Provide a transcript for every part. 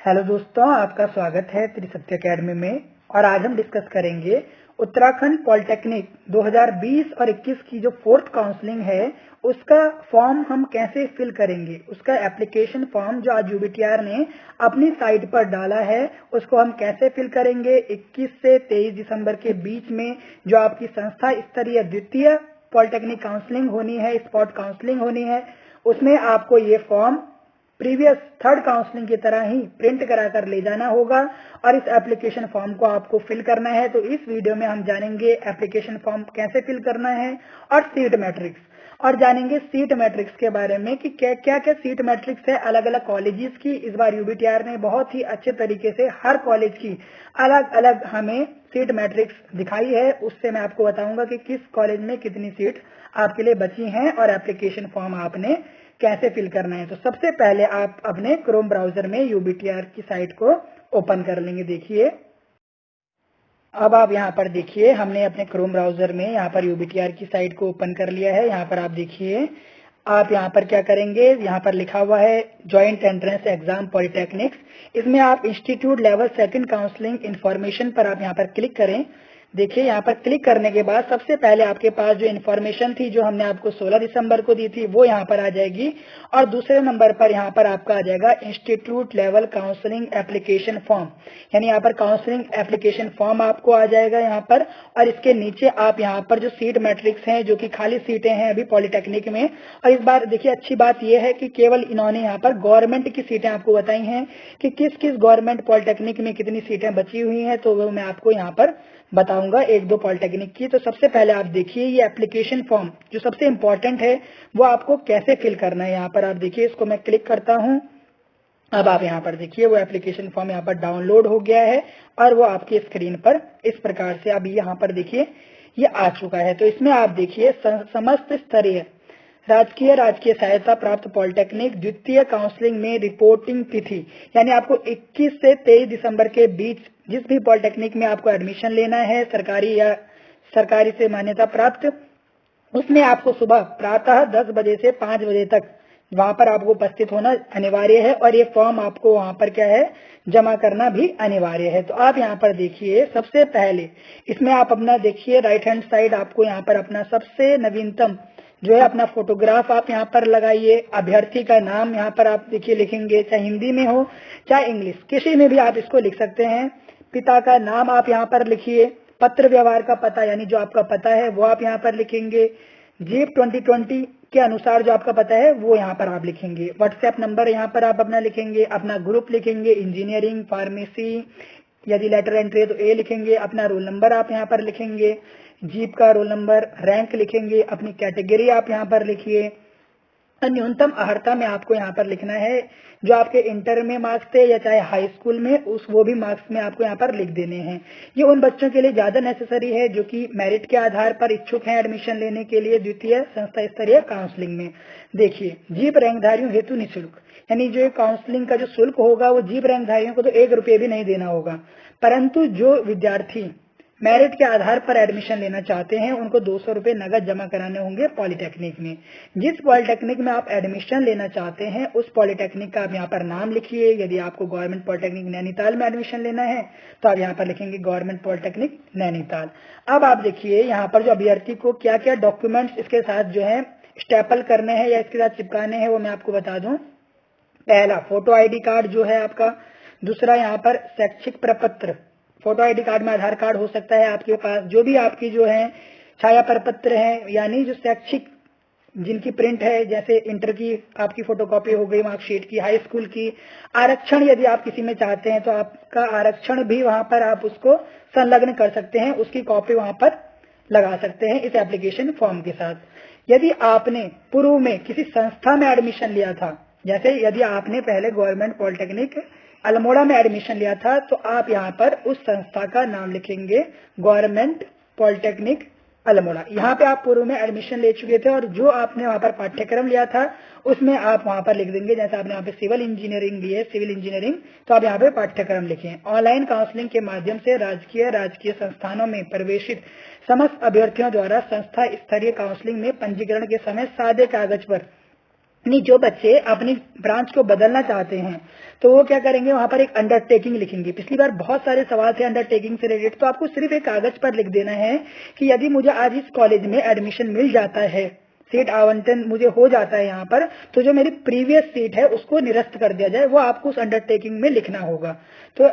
Hello दोस्तों, आपका स्वागत है त्रिसत्य अकेडमी में। और आज हम डिस्कस करेंगे उत्तराखंड पॉलिटेक्निक 2020 और 21 की जो फोर्थ काउंसलिंग है उसका फॉर्म हम कैसे फिल करेंगे। उसका एप्लीकेशन फॉर्म जो आज यूबीटीआर ने अपनी साइट पर डाला है उसको हम कैसे फिल करेंगे। 21 से 23 दिसंबर के बीच में जो आपकी संस्था स्तरीय द्वितीय पॉलिटेक्निक काउंसलिंग होनी है, स्पॉट काउंसलिंग होनी है, उसमें आपको ये फॉर्म प्रीवियस थर्ड काउंसलिंग की तरह ही प्रिंट करा कर ले जाना होगा और इस एप्लीकेशन फॉर्म को आपको फिल करना है। तो इस वीडियो में हम जानेंगे एप्लीकेशन फॉर्म कैसे फिल करना है और सीट मैट्रिक्स, और जानेंगे सीट मैट्रिक्स के बारे में कि क्या क्या सीट मैट्रिक्स है अलग अलग कॉलेजेस की। इस बार यूबीटीआर ने बहुत ही अच्छे तरीके से हर कॉलेज की अलग अलग हमें सीट मैट्रिक्स दिखाई है। उससे मैं आपको बताऊंगा कि किस कॉलेज में कितनी सीट आपके लिए बची हैं और एप्लीकेशन फॉर्म आपने कैसे फिल करना है। तो सबसे पहले आप अपने क्रोम ब्राउजर में यूबीटीआर की साइट को ओपन कर लेंगे। देखिए, अब आप यहाँ पर देखिए हमने अपने क्रोम ब्राउजर में यहाँ पर यूबीटीआर की साइट को ओपन कर लिया है। यहाँ पर आप देखिए, आप यहाँ पर क्या करेंगे, यहाँ पर लिखा हुआ है ज्वाइंट एंट्रेंस एग्जाम पॉलिटेक्निक्स। इसमें आप institute level second counselling information पर आप यहाँ पर क्लिक करें। देखिए, यहाँ पर क्लिक करने के बाद सबसे पहले आपके पास जो इन्फॉर्मेशन थी जो हमने आपको 16 दिसंबर को दी थी वो यहाँ पर आ जाएगी, और दूसरे नंबर पर यहाँ पर आपका आ जाएगा institute level counselling application form, यानी यहाँ पर काउंसलिंग एप्लीकेशन फॉर्म आपको आ जाएगा यहाँ पर। और इसके नीचे आप यहाँ पर जो सीट मैट्रिक्स हैं, जो कि खाली सीटें हैं अभी पॉलिटेक्निक में, और इस बार देखिए अच्छी बात यह है कि केवल इन्होंने यहाँ पर गवर्नमेंट की सीटें आपको बताई हैं कि किस किस गवर्नमेंट पॉलिटेक्निक में कितनी सीटें बची हुई हैं, तो वो मैं आपको यहाँ पर बताऊंगा एक दो पॉलिटेक्निक की। तो सबसे पहले आप देखिए ये एप्लीकेशन फॉर्म जो सबसे इंपॉर्टेंट है वो आपको कैसे फिल करना है। यहाँ पर आप देखिए, इसको मैं क्लिक करता हूँ। अब आप यहाँ पर देखिए वो एप्लीकेशन फॉर्म यहाँ पर डाउनलोड हो गया है और वो आपकी स्क्रीन पर इस प्रकार से अभी यहाँ पर देखिए ये आ चुका है। तो इसमें आप देखिए समस्त स्तरीय राजकीय सहायता प्राप्त पॉलिटेक्निक द्वितीय काउंसलिंग में रिपोर्टिंग तिथि, यानी आपको 21 से 23 दिसंबर के बीच जिस भी पॉलिटेक्निक में आपको एडमिशन लेना है, सरकारी या सरकारी से मान्यता प्राप्त, उसमें आपको सुबह प्रातः 10 बजे से 5 बजे तक वहां पर आपको उपस्थित होना अनिवार्य है, और ये फॉर्म आपको वहां पर क्या है जमा करना भी अनिवार्य है। तो आप यहाँ पर देखिए सबसे पहले इसमें आप अपना देखिए राइट हैंड साइड आपको यहाँ पर अपना सबसे नवीनतम जो है अपना फोटोग्राफ आप यहाँ पर लगाइए। अभ्यर्थी का नाम यहाँ पर आप देखिए लिखेंगे, चाहे हिंदी में हो चाहे इंग्लिश, किसी में भी आप इसको लिख सकते हैं। पिता का नाम आप यहाँ पर लिखिए। पत्र व्यवहार का पता, यानी जो आपका पता है वो आप यहाँ पर लिखेंगे। जीप 2020 के अनुसार जो आपका पता है वो यहाँ पर आप लिखेंगे। व्हाट्सएप नंबर यहाँ पर आप अपना लिखेंगे। अपना ग्रुप लिखेंगे, इंजीनियरिंग, फार्मेसी, यदि लेटर एंट्री है तो ए लिखेंगे। अपना रोल नंबर आप यहाँ पर लिखेंगे, जीप का रोल नंबर, रैंक लिखेंगे, अपनी कैटेगरी आप यहाँ पर लिखिए। न्यूनतम अर्हता में आपको यहाँ पर लिखना है जो आपके इंटर में मार्क्स थे या चाहे हाई स्कूल में उस वो भी मार्क्स में आपको यहाँ पर लिख देने हैं। ये उन बच्चों के लिए ज्यादा नेसेसरी है जो कि मेरिट के आधार पर इच्छुक हैं एडमिशन लेने के लिए द्वितीय संस्था स्तरीय काउंसलिंग में। देखिए, जीप रैंकधारियों हेतु निःशुल्क, यानी जो काउंसलिंग का जो शुल्क होगा वो जीप रैंकधारियों को तो 1 रुपये भी नहीं देना होगा, परंतु जो विद्यार्थी मेरिट के आधार पर एडमिशन लेना चाहते हैं उनको 200 रुपये नगद जमा कराने होंगे पॉलिटेक्निक में। जिस पॉलिटेक्निक में आप एडमिशन लेना चाहते हैं उस पॉलिटेक्निक का आप यहाँ पर नाम लिखिए। यदि आपको गवर्नमेंट पॉलिटेक्निक नैनीताल में एडमिशन लेना है तो आप यहाँ पर लिखेंगे गवर्नमेंट पॉलिटेक्निक नैनीताल। अब आप देखिए यहाँ पर जो अभ्यर्थी को क्या क्या डॉक्यूमेंट्स इसके साथ जो है स्टेपल करने हैं या इसके साथ चिपकाने हैं वो मैं आपको बता दूं। पहला, फोटो आईडी कार्ड जो है आपका। दूसरा, यहाँ पर शैक्षिक प्रपत्र, फोटो आईडी कार्ड में आधार कार्ड हो सकता है आपके पास, जो भी आपकी जो है छाया प्रपत्र है, यानी जो शैक्षिक जिनकी प्रिंट है, जैसे इंटर की आपकी फोटोकॉपी हो गई मार्कशीट की, हाई स्कूल की। आरक्षण यदि आप किसी में चाहते हैं तो आपका आरक्षण भी वहां पर आप उसको संलग्न कर सकते हैं, उसकी कॉपी वहां पर लगा सकते हैं इस एप्लीकेशन फॉर्म के साथ। यदि आपने पूर्व में किसी संस्था में एडमिशन लिया था, जैसे यदि आपने पहले गवर्नमेंट पॉलिटेक्निक अल्मोड़ा में एडमिशन लिया था तो आप यहाँ पर उस संस्था का नाम लिखेंगे गवर्नमेंट पॉलिटेक्निक अल्मोड़ा। यहाँ पे आप पूर्व में एडमिशन ले चुके थे और जो आपने वहाँ पर पाठ्यक्रम लिया था उसमें आप वहाँ पर लिख देंगे। जैसे आपने यहाँ पे सिविल इंजीनियरिंग ली है, सिविल इंजीनियरिंग, तो आप यहाँ पे पाठ्यक्रम लिखें। ऑनलाइन काउंसलिंग के माध्यम से राजकीय संस्थानों में प्रवेशित समस्त अभ्यर्थियों द्वारा संस्था स्तरीय काउंसलिंग में पंजीकरण के समय सादे कागज पर नहीं, जो बच्चे अपनी ब्रांच को बदलना चाहते हैं तो वो क्या करेंगे, वहां पर एक अंडरटेकिंग लिखेंगे। पिछली बार बहुत सारे सवाल थे अंडरटेकिंग से रिलेटेड, तो आपको सिर्फ एक कागज पर लिख देना है कि यदि मुझे आज इस कॉलेज में एडमिशन मिल जाता है, सीट आवंटन मुझे हो जाता है यहाँ पर, तो जो मेरी प्रीवियस सीट है उसको निरस्त कर दिया जाए, वो आपको उस अंडरटेकिंग में लिखना होगा। तो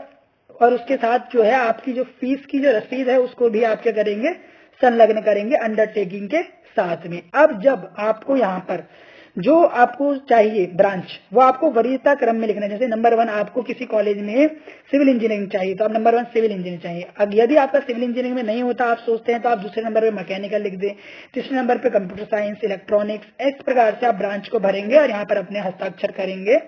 और उसके साथ जो है आपकी जो फीस की जो रसीद है उसको भी आप क्या करेंगे, संलग्न करेंगे अंडरटेकिंग के साथ में। अब जब आपको यहाँ पर जो आपको चाहिए ब्रांच, वो आपको वरीयता क्रम में लिखना है। जैसे नंबर 1 आपको किसी कॉलेज में सिविल इंजीनियरिंग चाहिए तो आप नंबर 1 सिविल इंजीनियरिंग चाहिए। अब यदि आपका सिविल इंजीनियरिंग में नहीं होता, आप सोचते हैं, तो आप दूसरे नंबर पे मैकेनिकल लिख दें, तीसरे नंबर पे कंप्यूटर साइंस, इलेक्ट्रॉनिक्स, इस प्रकार से आप ब्रांच को भरेंगे और यहाँ पर अपने हस्ताक्षर करेंगे।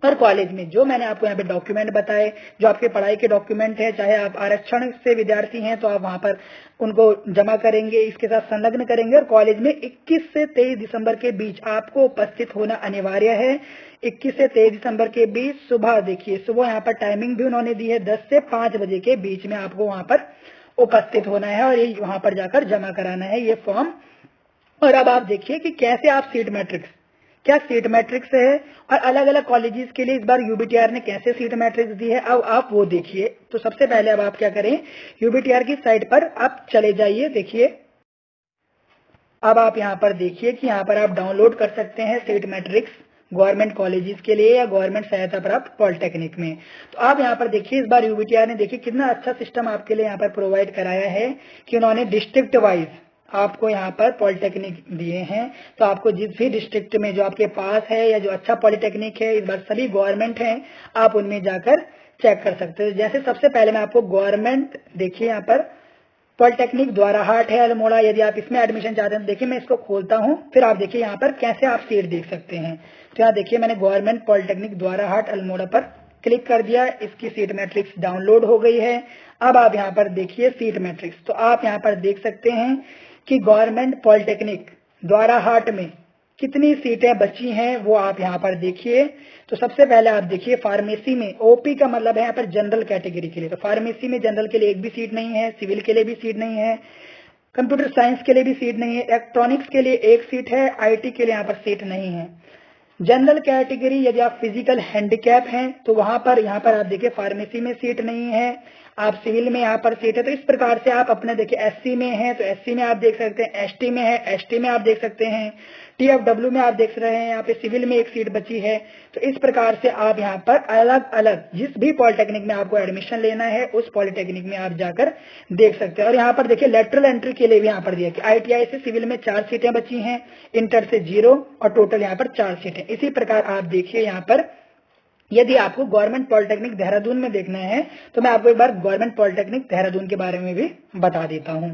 और कॉलेज में जो मैंने आपको यहाँ पे डॉक्यूमेंट बताए, जो आपके पढ़ाई के डॉक्यूमेंट है, चाहे आप आरक्षण से विद्यार्थी हैं तो आप वहां पर उनको जमा करेंगे, इसके साथ संलग्न करेंगे। और कॉलेज में 21 से 23 दिसंबर के बीच आपको उपस्थित होना अनिवार्य है। 21 से 23 दिसंबर के बीच सुबह, देखिए सुबह यहाँ पर टाइमिंग भी उन्होंने दी है, 10 से 5 बजे के बीच में आपको वहां पर उपस्थित होना है और ये वहां पर जाकर जमा कराना है ये फॉर्म। और अब आप देखिए कि कैसे आप सीट मैट्रिक्स, क्या सीट मैट्रिक्स है और अलग अलग कॉलेजेस के लिए इस बार यूबीटीआर ने कैसे सीट मैट्रिक्स दी है, अब आप वो देखिए। तो सबसे पहले अब आप क्या करें, यूबीटीआर की साइट पर आप चले जाइए। देखिए अब आप यहाँ पर देखिए कि यहाँ पर आप डाउनलोड कर सकते हैं सीट मैट्रिक्स गवर्नमेंट कॉलेजेस के लिए या गवर्नमेंट सहायता प्राप्त पॉलिटेक्निक में। तो आप यहाँ पर देखिए इस बार यूबीटीआर ने देखिए कितना अच्छा सिस्टम आपके लिए यहाँ पर प्रोवाइड कराया है कि उन्होंने डिस्ट्रिक्ट वाइज आपको यहाँ पर पॉलिटेक्निक दिए हैं। तो आपको जिस भी डिस्ट्रिक्ट में जो आपके पास है या जो अच्छा पॉलिटेक्निक है, इस बार सभी गवर्नमेंट हैं, आप उनमें जाकर चेक कर सकते हो। जैसे सबसे पहले मैं आपको गवर्नमेंट, देखिए यहाँ पर पॉलिटेक्निक द्वाराहाट है अल्मोड़ा, यदि आप इसमें एडमिशन चाहते हैं, देखिए मैं इसको खोलता हूँ, फिर आप देखिए यहाँ पर कैसे आप सीट देख सकते हैं। तो यहाँ देखिए मैंने गवर्नमेंट पॉलिटेक्निक द्वाराहाट अल्मोड़ा पर क्लिक कर दिया, इसकी सीट मैट्रिक्स डाउनलोड हो गई है। अब आप यहाँ पर देखिए सीट मैट्रिक्स, तो आप यहाँ पर देख सकते हैं कि गवर्नमेंट पॉलिटेक्निक द्वाराहाट में कितनी सीटें बची हैं वो आप यहाँ पर देखिए। तो सबसे पहले आप देखिए फार्मेसी में, ओपी का मतलब है यहाँ पर जनरल कैटेगरी के लिए, तो फार्मेसी में जनरल के लिए एक भी सीट नहीं है, सिविल के लिए भी सीट नहीं है, कंप्यूटर साइंस के लिए भी सीट नहीं है, इलेक्ट्रॉनिक्स के लिए एक सीट है, आईटी के लिए यहाँ पर सीट नहीं है। जनरल कैटेगरी यदि आप फिजिकल हैंडीकैप हैं तो वहां पर यहाँ पर आप देखिए फार्मेसी में सीट नहीं है, आप सिविल में यहाँ पर सीट है। तो इस प्रकार से आप अपने देखिए एससी में हैं तो एससी में आप देख सकते हैं, एसटी में है एसटी में आप देख सकते हैं, टीएफडब्ल्यू में आप देख रहे हैं, यहाँ पे सिविल में एक सीट बची है। तो इस प्रकार से आप यहाँ पर अलग अलग जिस भी पॉलिटेक्निक में आपको एडमिशन लेना है उस पॉलिटेक्निक में आप जाकर देख सकते हैं। और यहाँ पर देखिए लेटरल एंट्री के लिए भी यहाँ पर दिया कि आईटीआई से सिविल में 4 सीटें बची हैं, इंटर से 0 और टोटल यहाँ पर 4 सीटें। इसी प्रकार आप देखिए यहाँ पर यदि आपको गवर्नमेंट पॉलिटेक्निक देहरादून में देखना है तो मैं आपको एक बार गवर्नमेंट पॉलिटेक्निक देहरादून के बारे में भी बता देता हूँ।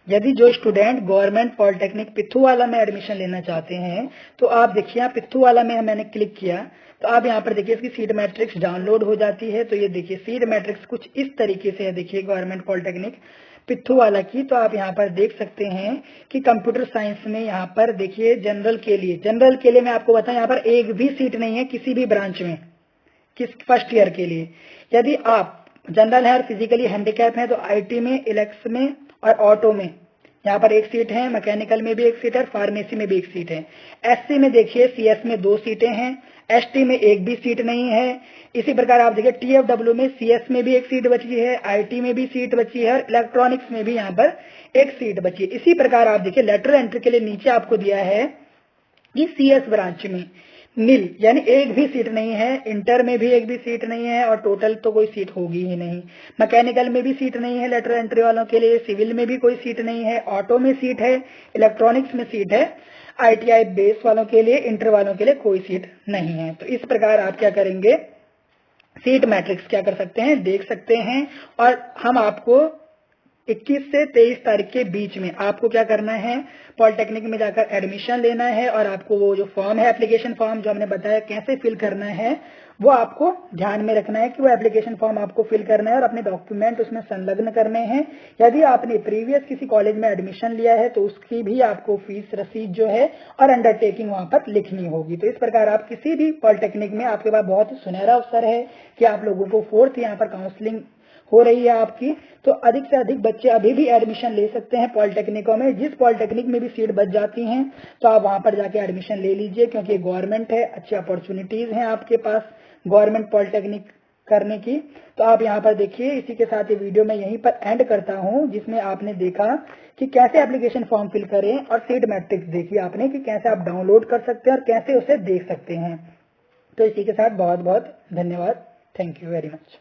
यदि जो स्टूडेंट गवर्नमेंट पॉलिटेक्निक पिथुवाला में एडमिशन लेना चाहते हैं तो आप देखिए यहाँ पिथुवाला में मैंने क्लिक किया तो आप यहाँ पर देखिए इसकी सीट मैट्रिक्स डाउनलोड हो जाती है। तो ये देखिए सीट मैट्रिक्स कुछ इस तरीके से है, देखिए गवर्नमेंट पॉलिटेक्निक पिथुवाला की। तो आप यहाँ पर देख सकते हैं कि कंप्यूटर साइंस में यहाँ पर देखिए जनरल के लिए मैं आपको बताऊं यहाँ पर एक भी सीट नहीं है किसी भी ब्रांच में, किस फर्स्ट ईयर के लिए। यदि आप जनरल है और फिजिकली हैंडीकैप है तो आईटी में, इलेक्ट्स में और ऑटो में यहाँ पर एक सीट है, मैकेनिकल में भी एक सीट है, फार्मेसी में भी एक सीट है। एससी में देखिए सीएस में 2 सीटें हैं, एसटी में एक भी सीट नहीं है। इसी प्रकार आप देखिए टीएफडब्ल्यू में सीएस में भी एक सीट बची है, आईटी में भी सीट बची है और इलेक्ट्रॉनिक्स में भी यहाँ पर एक सीट बची है। इसी प्रकार आप देखिए लेटरल एंट्री के लिए नीचे आपको दिया है कि सीएस ब्रांच में नील यानी एक भी सीट नहीं है, इंटर में भी एक भी सीट नहीं है और टोटल तो कोई सीट होगी ही नहीं। मैकेनिकल में भी सीट नहीं है लेटरल एंट्री वालों के लिए, सिविल में भी कोई सीट नहीं है, ऑटो में सीट है, इलेक्ट्रॉनिक्स में सीट है, आईटीआई बेस वालों के लिए, इंटर वालों के लिए कोई सीट नहीं है। तो इस प्रकार आप क्या करेंगे, सीट मैट्रिक्स क्या कर सकते हैं, देख सकते हैं। और हम आपको 21 से 23 तारीख के बीच में आपको क्या करना है, पॉलिटेक्निक में जाकर एडमिशन लेना है और आपको वो जो फॉर्म है, एप्लीकेशन फॉर्म जो हमने बताया कैसे फिल करना है, वो आपको ध्यान में रखना है कि वो एप्लीकेशन फॉर्म आपको फिल करना है और अपने डॉक्यूमेंट उसमें संलग्न करने हैं। यदि आपने प्रीवियस किसी कॉलेज में एडमिशन लिया है तो उसकी भी आपको फीस रसीद जो है और अंडरटेकिंग वहां पर लिखनी होगी। तो इस प्रकार आप किसी भी पॉलिटेक्निक में, आपके पास बहुत ही सुनहरा अवसर है कि आप लोगों को 4th यहाँ पर काउंसलिंग हो रही है आपकी, तो अधिक से अधिक बच्चे अभी भी एडमिशन ले सकते हैं पॉलिटेक्निकों में। जिस पॉलिटेक्निक में भी सीट बच जाती हैं तो आप वहां पर जाके एडमिशन ले लीजिए, क्योंकि गवर्नमेंट है, अच्छी अपॉर्चुनिटीज हैं आपके पास गवर्नमेंट पॉलिटेक्निक करने की। तो आप यहाँ पर देखिए, इसी के साथ ये वीडियो मैं यहीं पर एंड करता हूँ, जिसमें आपने देखा कि कैसे एप्लीकेशन फॉर्म फिल करें, और सीट मैट्रिक्स देखिए आपने कि कैसे आप डाउनलोड कर सकते हैं और कैसे उसे देख सकते हैं। तो इसी के साथ बहुत बहुत धन्यवाद। Thank you very much.